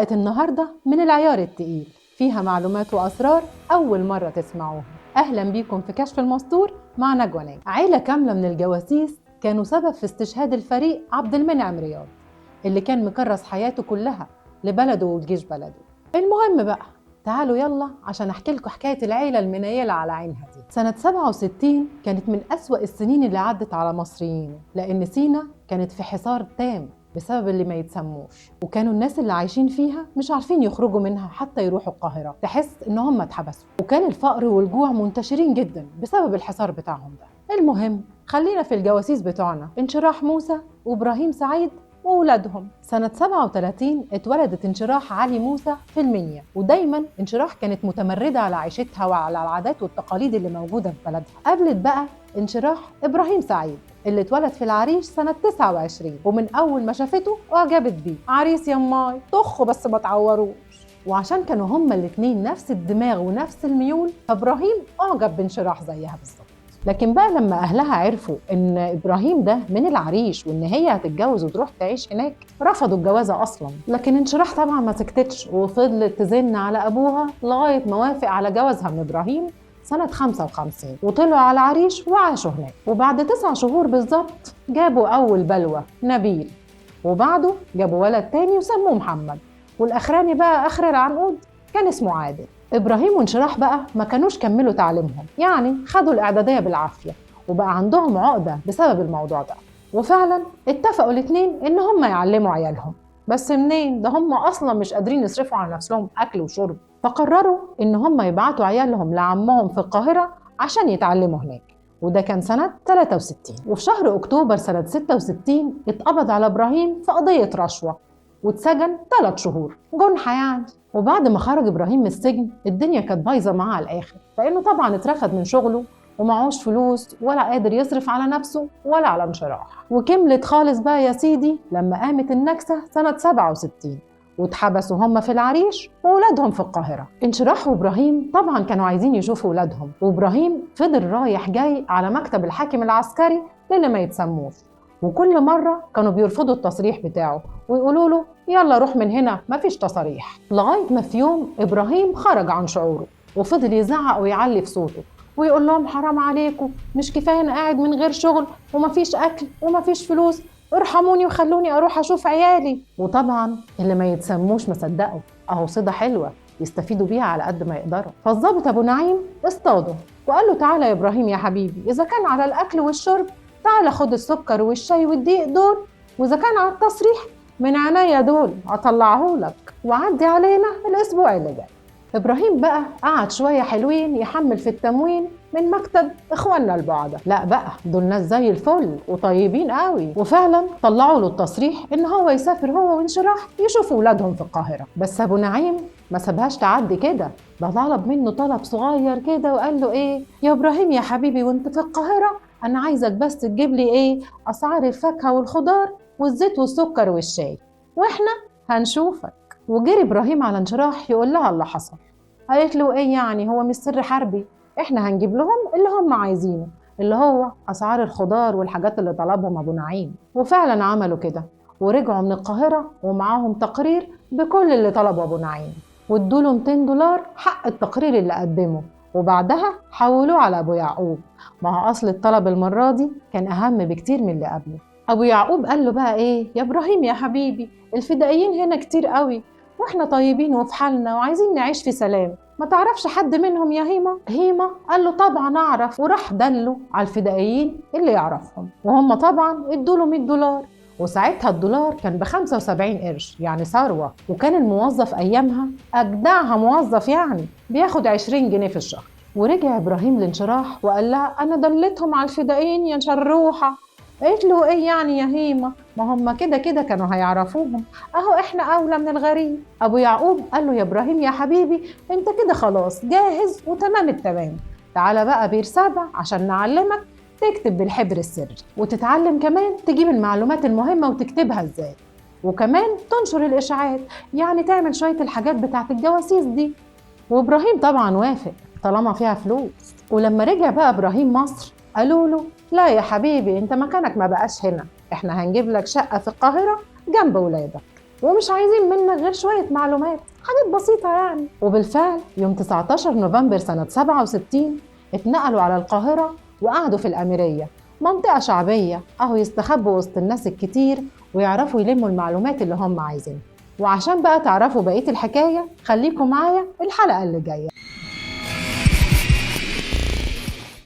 حلقة النهاردة من العيار التقيل، فيها معلومات وأسرار أول مرة تسمعوها. أهلا بيكم في كشف المستور مع نجوى ناجي. عيلة كاملة من الجواسيس كانوا سبب في استشهاد الفريق عبد المنعم رياض اللي كان مكرس حياته كلها لبلده والجيش بلده. المهم بقى، تعالوا يلا عشان أحكي لكم حكاية العيلة المنيلة على عينها دي. سنة 67 كانت من أسوأ السنين اللي عدت على مصريين، لأن سينا كانت في حصار تام بسبب اللي ما يتسموش، وكانوا الناس اللي عايشين فيها مش عارفين يخرجوا منها حتى يروحوا القاهرة، تحس إن هم اتحبسوا، وكان الفقر والجوع منتشرين جدا بسبب الحصار بتاعهم ده. المهم خلينا في الجواسيس بتوعنا، انشراح موسى وإبراهيم سعيد وأولادهم. سنة 37 اتولدت انشراح علي موسى في المنيا، ودايما انشراح كانت متمردة على عيشتها وعلى العادات والتقاليد اللي موجودة في بلدها. قابلت بقى انشراح إبراهيم سعيد اللي اتولد في العريش سنة 29، ومن أول ما شافته أعجبت بيه. عريس يماي طخوا بس ما تعوروش. وعشان كانوا هما الاتنين نفس الدماغ ونفس الميول، فإبراهيم أعجب بانشراح زيها بالظبط. لكن بقى لما أهلها عرفوا إن إبراهيم ده من العريش وإن هي هتتجوز وتروح تعيش هناك، رفضوا الجوازة أصلاً. لكن انشراح طبعاً ما سكتتش وفضلت تزن على أبوها لغاية ما وافق على جوازها من إبراهيم سنة 55، وطلعوا على العريش وعاشوا هناك. وبعد 9 شهور بالظبط جابوا أول بلوى نبيل، وبعده جابوا ولد تاني وسموه محمد، والأخراني بقى آخر العنقود كان اسمه عادل. إبراهيم وانشراح بقى ما كانوش كملوا تعليمهم، يعني خدوا الإعدادية بالعافية، وبقى عندهم عقدة بسبب الموضوع ده. وفعلا اتفقوا الاتنين إن هم يعلموا عيالهم، بس منين؟ ده هم أصلا مش قادرين يصرفوا على نفسهم أكل وشرب، فقرروا إن هم يبعتوا عيالهم لعمهم في القاهرة عشان يتعلموا هناك، وده كان سنة 63. وفي شهر أكتوبر سنة 66 اتقبض على إبراهيم في قضية رشوة واتسجن 3 شهور جنحة يعني. وبعد ما خرج إبراهيم من السجن الدنيا كانت بايظة معاه على الآخر، لأنه طبعا اترفد من شغله ومعهوش فلوس ولا قادر يصرف على نفسه ولا على انشراح. وكملت خالص بقى يا سيدي لما قامت النكسة سنة 67 واتحبسوا هم في العريش وولادهم في القاهرة. انشراح وإبراهيم طبعا كانوا عايزين يشوفوا ولادهم، وإبراهيم فضل رايح جاي على مكتب الحاكم العسكري للي ما يتسموش، وكل مرة كانوا بيرفضوا التصريح بتاعه ويقولوا له يلا روح من هنا مفيش تصريح. لغاية ما في يوم إبراهيم خرج عن شعوره وفضل يزعق ويعلي في صوته ويقول لهم حرام عليكم، مش كفاية أنا قاعد من غير شغل ومفيش أكل ومفيش فلوس، ارحموني وخلوني أروح أشوف عيالي. وطبعا اللي ما يتسموش ما صدقوا، أهو صيدة حلوة يستفيدوا بيها على قد ما يقدروا. فالظابط أبو نعيم اصطاده وقال له تعالى يا إبراهيم يا حبيبي، إذا كان على الأكل والشرب تعالى خد السكر والشاي والدقيق دول، وإذا كان على التصريح من عينيا دول هطلعهولك وعدي علينا الأسبوع اللي جاي. إبراهيم بقى قعد شوية حلوين يحمل في التموين من مكتب إخواننا البعضة. لا بقى دول ناس زي الفل وطيبين قوي، وفعلا طلعوا له التصريح إن هو يسافر هو وانشراح يشوفوا ولادهم في القاهرة. بس أبو نعيم ما سابهاش تعدي كده، ده طلب منه طلب صغير كده وقال له إيه يا إبراهيم يا حبيبي وانت في القاهرة أنا عايزك بس تجيب لي إيه أسعار الفاكهة والخضار والزيت والسكر والشاي وإحنا هنشوفك. وجري إبراهيم على انشراح يقول لها اللي حصل. قالت له إيه يعني، هو مش سر حربي، إحنا هنجيب لهم اللي هم عايزينه، اللي هو أسعار الخضار والحاجات اللي طلبهم أبو نعيم. وفعلا عملوا كده ورجعوا من القاهرة ومعاهم تقرير بكل اللي طلبه أبو نعيم، وادوا له $200 حق التقرير اللي قدمه، وبعدها حولوه على أبو يعقوب. ما هو أصل الطلب المرة دي كان أهم بكتير من اللي قبله. أبو يعقوب قال له بقى إيه يا إبراهيم يا حبيبي، الفدائيين هنا كتير قوي وإحنا طيبين وفي حالنا وعايزين نعيش في سلام، ما تعرفش حد منهم يا هيما؟ قال له طبعا أعرف، وراح دله على الفدائيين اللي يعرفهم، وهم طبعا ادوا له $100، وساعتها الدولار كان ب75 قرش يعني ثروة. وكان الموظف أيامها أجدعها موظف، يعني بياخد 20 جنيه في الشهر. ورجع إبراهيم لانشراح وقال لها أنا دلتهم على الفدائيين يا شروحة. قالت له إيه يعني يا هيما، ما هم كده كده كانوا هيعرفوهم، أهو إحنا أولى من الغريب. أبو يعقوب قال له يا إبراهيم يا حبيبي أنت كده خلاص جاهز وتمام التمام، تعالى بقى بير 7 عشان نعلمك تكتب بالحبر السري، وتتعلم كمان تجيب المعلومات المهمة وتكتبها إزاي، وكمان تنشر الإشاعات، يعني تعمل شوية الحاجات بتاعت الجواسيس دي. وإبراهيم طبعا وافق طالما فيها فلوس. ولما رجع بقى إبراهيم مصر قالوا له لا يا حبيبي انت مكانك ما بقاش هنا، احنا هنجيب لك شقة في القاهرة جنب ولادك. ومش عايزين منك غير شوية معلومات، حاجات بسيطة يعني. وبالفعل يوم 19 نوفمبر سنة 67 اتنقلوا على القاهرة وقعدوا في الأميرية، منطقة شعبية أهو يستخبوا وسط الناس الكتير ويعرفوا يلموا المعلومات اللي هم عايزينها. وعشان بقى تعرفوا بقية الحكاية خليكم معايا الحلقة اللي جاية.